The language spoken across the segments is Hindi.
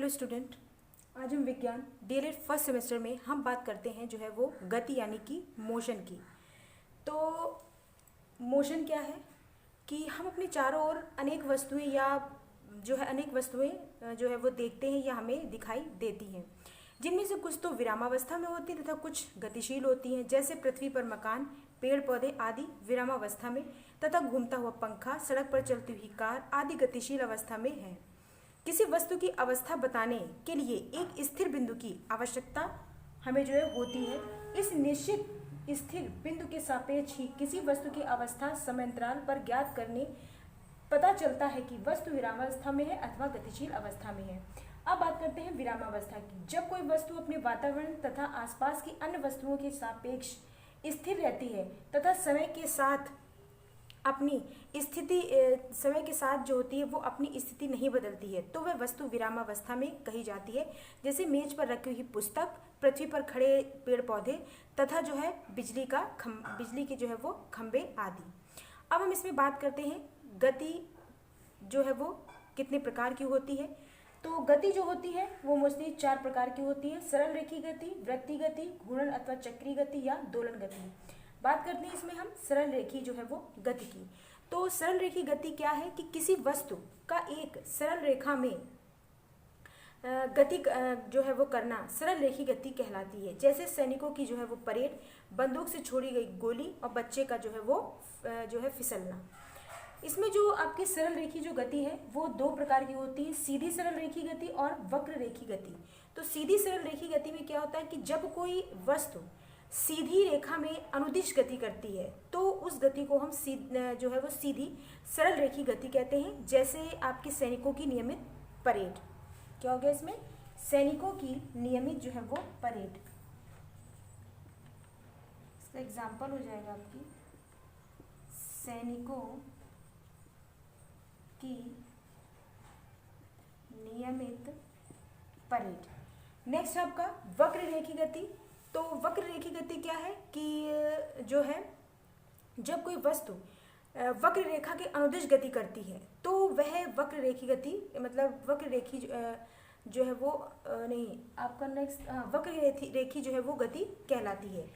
Hello student. आज हम विज्ञान डीएलएड फर्स्ट सेमेस्टर में हम बात करते हैं जो है वो गति यानी कि मोशन की। तो मोशन क्या है कि हम अपने चारों ओर अनेक वस्तुएं या जो है अनेक वस्तुएं जो है वो देखते हैं या हमें दिखाई देती हैं, जिनमें से कुछ तो विरामावस्था में होती हैं तथा कुछ गतिशील होती हैं, जैसे पृथ्वी पर मकान, पेड़ पौधे आदि विरामावस्था में तथा घूमता हुआ पंखा, सड़क पर चलती हुई कार आदि गतिशील अवस्था में है। किसी वस्तु की अवस्था बताने के लिए एक स्थिर बिंदु की आवश्यकता हमें जो है होती है। इस निश्चित स्थिर बिंदु के सापेक्ष ही किसी वस्तु की अवस्था समयांतराल पर ज्ञात करने पता चलता है कि वस्तु विरामावस्था में है अथवा गतिशील अवस्था में है। अब बात करते हैं विरामावस्था की। जब कोई वस्तु अपने वातावरण तथा आसपास की अन्य वस्तुओं के सापेक्ष स्थिर रहती है तथा समय के साथ जो होती है वो अपनी स्थिति नहीं बदलती है, तो वह वस्तु विरामावस्था में कही जाती है। जैसे मेज पर रखी हुई पुस्तक, पृथ्वी पर खड़े पेड़ पौधे तथा जो है बिजली के जो है वो खंभे आदि। अब हम इसमें बात करते हैं गति जो है वो कितने प्रकार की होती है। तो गति जो होती है वो मोस्टली 4 प्रकार की होती है: सरल रेखी गति, वृत्तीय गति, घूर्णन अथवा चक्रीय गति या दोलन गति। बात करते हैं इसमें हम सरल रेखी जो है वो गति की। तो सरल रेखी गति क्या है कि किसी वस्तु का एक सरल रेखा में गति जो है वो करना सरल रेखी गति कहलाती है। जैसे सैनिकों की जो है वो परेड, बंदूक से छोड़ी गई गोली और बच्चे का जो है वो फिसलना। इसमें जो आपकी सरल रेखी जो गति है वो 2 प्रकार की होती है: सीधी सरल रेखी गति और वक्र रेखी गति। तो सीधी सरल रेखी गति में क्या होता है कि जब कोई वस्तु सीधी रेखा में अनुदिश गति करती है तो उस गति को हम जो है वो सीधी सरल रेखी गति कहते हैं। जैसे आपके सैनिकों की नियमित परेड, क्या हो गया इसमें, सैनिकों की नियमित जो है वो परेड। इसका एग्जाम्पल हो जाएगा आपकी सैनिकों की नियमित परेड। नेक्स्ट आपका वक्र रेखी गति। तो वक्र रेखी गति क्या है कि जो है जब कोई वस्तु वक्र रेखा के अनुदिश गति करती है तो वह वक्र रेखी गति, मतलब वक्र रेखी जो है वो नहीं आपका नेक्स्ट वक्र रेखी जो है वो गति कहलाती है।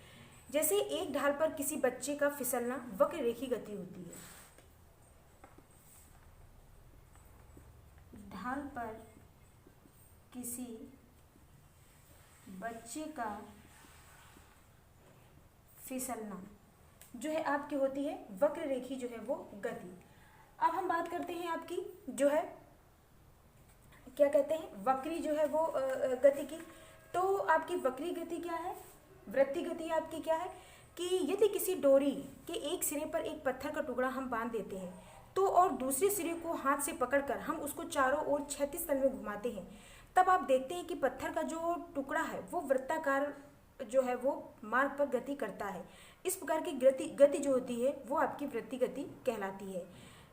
जैसे एक ढाल पर किसी बच्चे का फिसलना वक्र रेखी गति होती है। ढाल पर किसी बच्चे का फिसलना जो है आपकी होती है वक्र रेखी जो है वो गति। अब हम बात करते हैं आपकी जो है क्या कहते हैं वक्री जो है वो गति की। तो आपकी वक्री गति क्या है, वृत्तीय गति आपकी क्या है कि यदि किसी डोरी के एक सिरे पर एक पत्थर का टुकड़ा हम बांध देते हैं तो और दूसरे सिरे को हाथ से पकड़कर हम उसको चारों ओर क्षैतिज तल में घुमाते हैं, तब आप देखते हैं कि पत्थर का जो टुकड़ा है वो वृत्ताकार जो है वो मार्ग पर गति करता है। इस प्रकार की गति जो होती है वो आपकी वृत्तीय गति कहलाती है।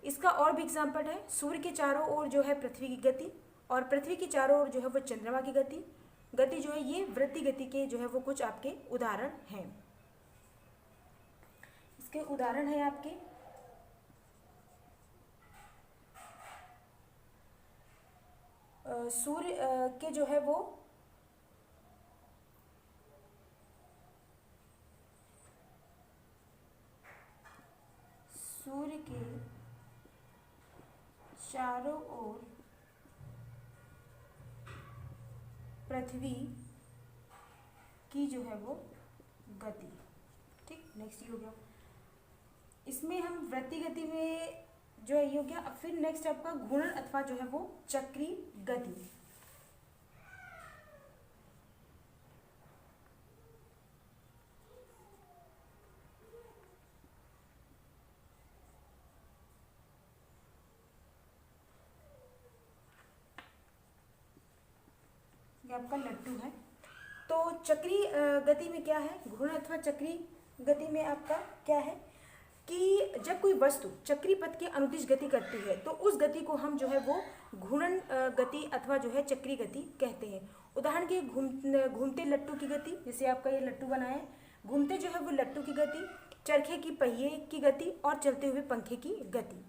इसका और भी एग्जाम्पल है सूर्य के चारों ओर जो है पृथ्वी की गति और पृथ्वी के चारों ओर जो है वो चंद्रमा की गति जो है ये वृत्तीय गति के जो है वो कुछ आपके उदाहरण हैं। इसके उदाहरण है आपके सूर्य के जो है वो सूर्य के चारों ओर पृथ्वी की जो है वो गति। ठीक, नेक्स्ट हो गया। इसमें हम वृत्तीय गति में जो है ये हो गया। अब फिर नेक्स्ट आपका घूर्णन अथवा जो है वो चक्रीय गति। ये आपका लट्टू है। तो चक्रीय गति में क्या है, घूर्णन अथवा चक्रीय गति में आपका क्या है कि जब कोई वस्तु चक्रीय पथ के अनुदिश गति करती है तो उस गति को हम जो है वो घूर्णन गति अथवा जो है चक्रीय गति कहते हैं। उदाहरण के घूमते लट्टू की गति, जैसे आपका ये लट्टू बना है, घूमते जो है वो लट्टू की गति, चरखे की पहिए की गति और चलते हुए पंखे की गति।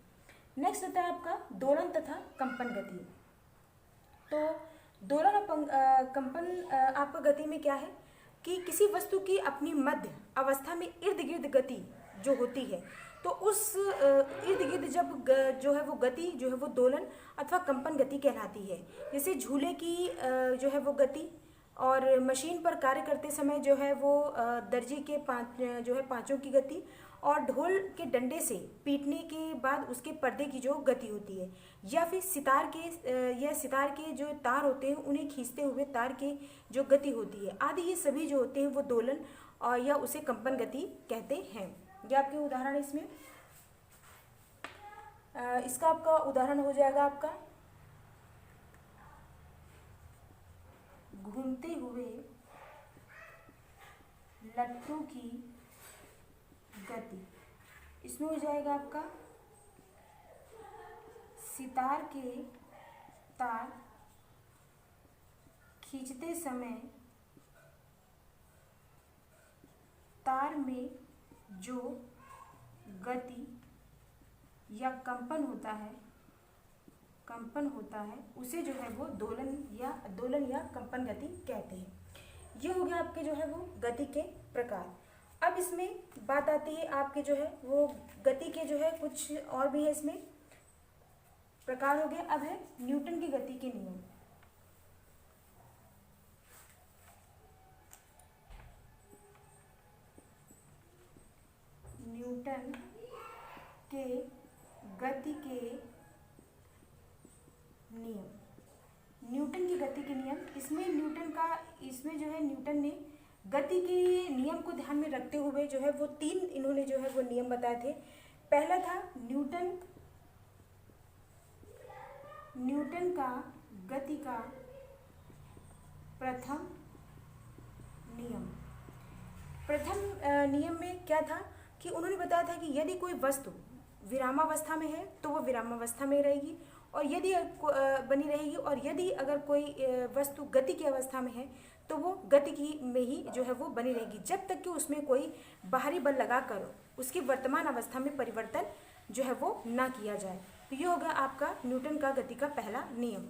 नेक्स्ट आता है आपका दोलन तथा कंपन गति। तो दोलन और कंपन आपका गति में क्या है कि किसी वस्तु की अपनी मध्य अवस्था में इर्द गिर्द गति जो होती है, तो उस इर्द गिर्द जब जो है वो गति जो है वो दोलन अथवा कंपन गति कहलाती है। जैसे झूले की जो है वो गति, और मशीन पर कार्य करते समय जो है वो दर्जी के जो है पांचों की गति, और ढोल के डंडे से पीटने के बाद उसके पर्दे की जो गति होती है, या फिर सितार के जो तार होते हैं उन्हें खींचते हुए तार के जो गति होती है आदि, ये सभी जो होते हैं वो दोलन और या उसे कंपन गति कहते हैं। ये आपके उदाहरण इसमें इसका आपका उदाहरण हो जाएगा आपका घूमते हुए लट्टू की गति। इसमें हो जाएगा आपका सितार के तार खींचते समय तार में जो गति या कंपन होता है उसे जो है वो दोलन या कंपन गति कहते हैं। ये हो गया आपके जो है वो गति के प्रकार। अब इसमें बात आती है आपके जो है वो गति के जो है कुछ और भी है इसमें प्रकार हो गए। अब है न्यूटन की गति के नियम। न्यूटन के गति के नियम। न्यूटन की गति के नियम, इसमें जो है न्यूटन ने गति के नियम को ध्यान में रखते हुए जो है वो तीन इन्होंने जो है वो नियम बताए थे। पहला था न्यूटन का गति का प्रथम नियम में क्या था कि उन्होंने बताया था कि यदि कोई वस्तु विरामावस्था में है तो वो विरामावस्था में रहेगी, और यदि बनी रहेगी, और यदि अगर कोई वस्तु गति की अवस्था में है तो वो गति की में ही जो है वो बनी रहेगी, जब तक कि उसमें कोई बाहरी बल लगाकर उसकी वर्तमान अवस्था में परिवर्तन जो है वो ना किया जाए। तो ये होगा आपका न्यूटन का गति का पहला नियम।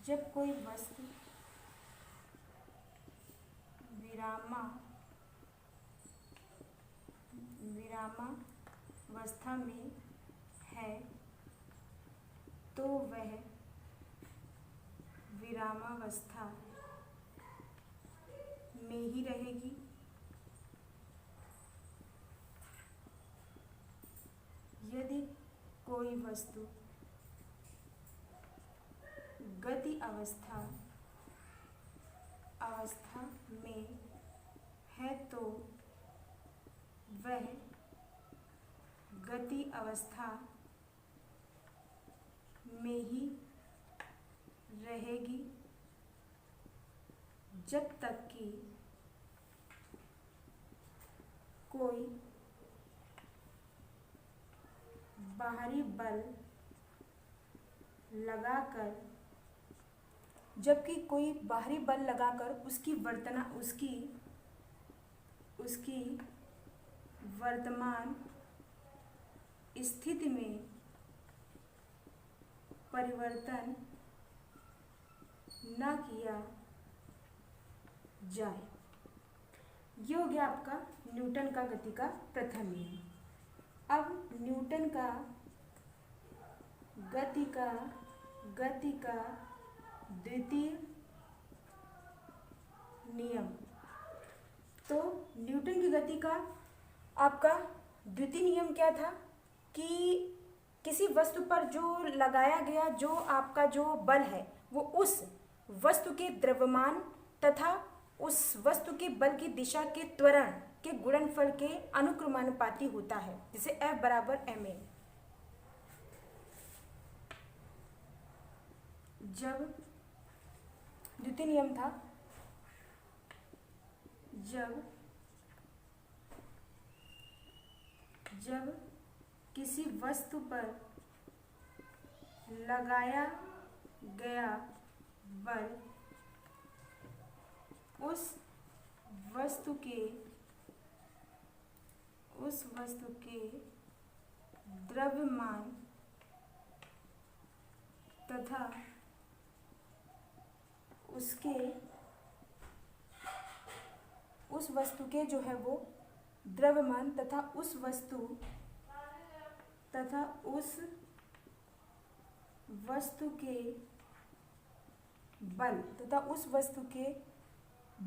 जब कोई वस्तु विरामावस्था में है तो वह विरामावस्था में ही रहेगी, यदि कोई वस्तु गति अवस्था में है तो वह गति अवस्था में ही रहेगी, जब तक कि कोई बाहरी बल लगाकर उसकी वर्तमान स्थिति में परिवर्तन ना किया जाए। ये हो गया आपका न्यूटन का गति का प्रथम नियम। अब न्यूटन का गति का द्वितीय नियम। तो न्यूटन की गति का आपका द्वितीय नियम क्या था कि किसी वस्तु पर जो लगाया गया जो आपका जो बल है वो उस वस्तु के द्रव्यमान तथा उस वस्तु के बल की दिशा के त्वरण के गुणनफल के अनुक्रमानुपाती होता है, जिसे F बराबर ma। जब द्वितीय नियम था, जब किसी वस्तु पर लगाया गया बल उस वस्तु के द्रव्यमान तथा उस वस्तु के जो है वो द्रव्यमान तथा उस वस्तु के बल तथा उस वस्तु के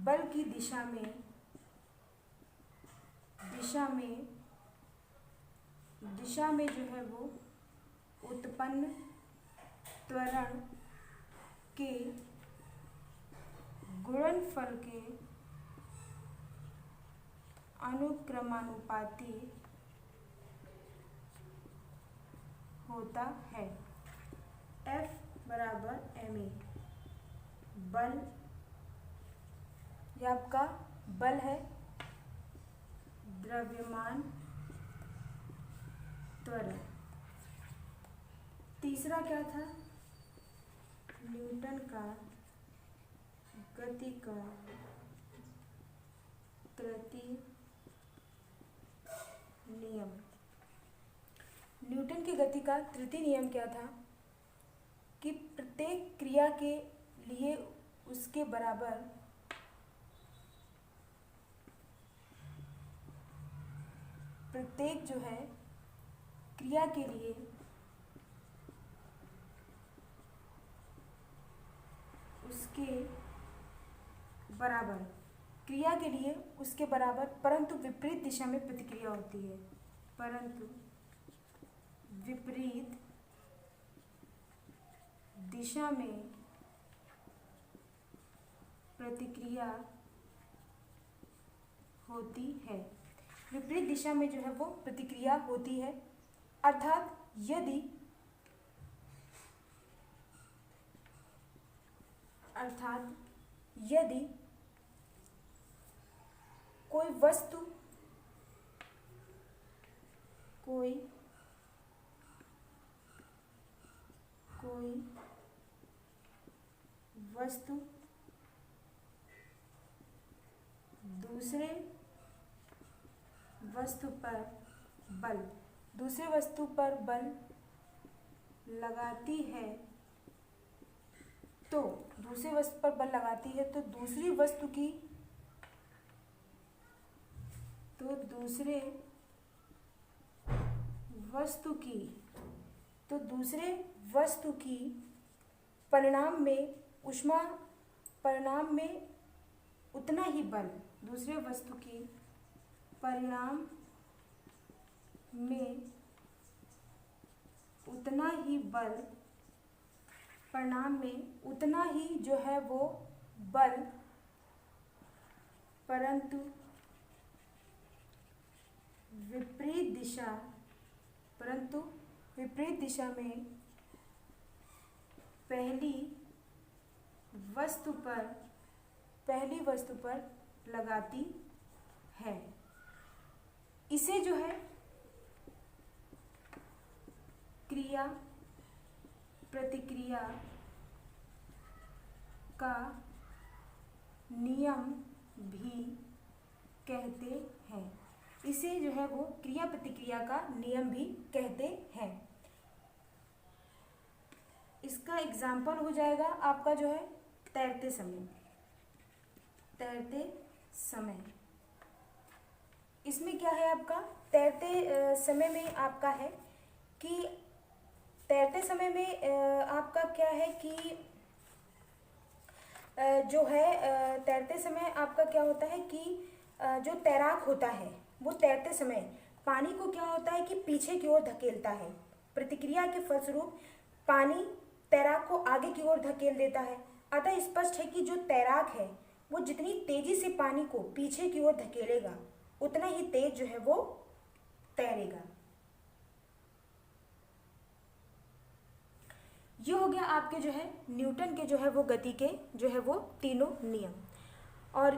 बल की दिशा में जो है वो उत्पन्न त्वरण के गुणनफल के अनुक्रमानुपाती होता है। F बराबर ma, बल, यह आपका बल है, द्रव्यमान त्वरण। तीसरा क्या था? न्यूटन का गति का तृतीय नियम। न्यूटन की गति का तृतीय नियम क्या था? कि प्रत्येक क्रिया के लिए उसके बराबर प्रत्येक जो है क्रिया के लिए उसके बराबर परंतु विपरीत दिशा में प्रतिक्रिया होती है। परंतु विपरीत दिशा में प्रतिक्रिया होती है। विपरीत दिशा में जो है वो प्रतिक्रिया होती है, अर्थात यदि कोई वस्तु दूसरे वस्तु पर बल लगाती है तो दूसरी वस्तु की परिणाम में उतना ही बल जो है वो बल, परंतु विपरीत दिशा में पहली वस्तु पर लगाती है। इसे जो है क्रिया प्रतिक्रिया का नियम भी कहते हैं। इसे जो है वो क्रिया प्रतिक्रिया का नियम भी कहते हैं। इसका एग्जाम्पल हो जाएगा आपका जो है तैरते समय। इसमें क्या है आपका तैरते समय में आपका है कि तैरते समय में आपका क्या है कि जो है तैरते समय आपका क्या होता है कि जो तैराक होता है वो तैरते समय पानी को क्या होता है कि पीछे की ओर धकेलता है। प्रतिक्रिया के फलस्वरूप पानी तैराक को आगे की ओर धकेल देता है। अतः स्पष्ट है कि जो तैराक है वो जितनी तेजी से पानी को पीछे की ओर धकेलेगा उतना ही तेज जो है वो तैरेगा। ये हो गया आपके जो है न्यूटन के जो है वो गति के जो है वो तीनों नियम। और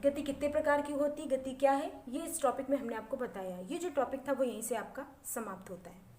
गति कितने प्रकार की होती, गति क्या है, ये इस टॉपिक में हमने आपको बताया है। ये जो टॉपिक था वो यहीं से आपका समाप्त होता है।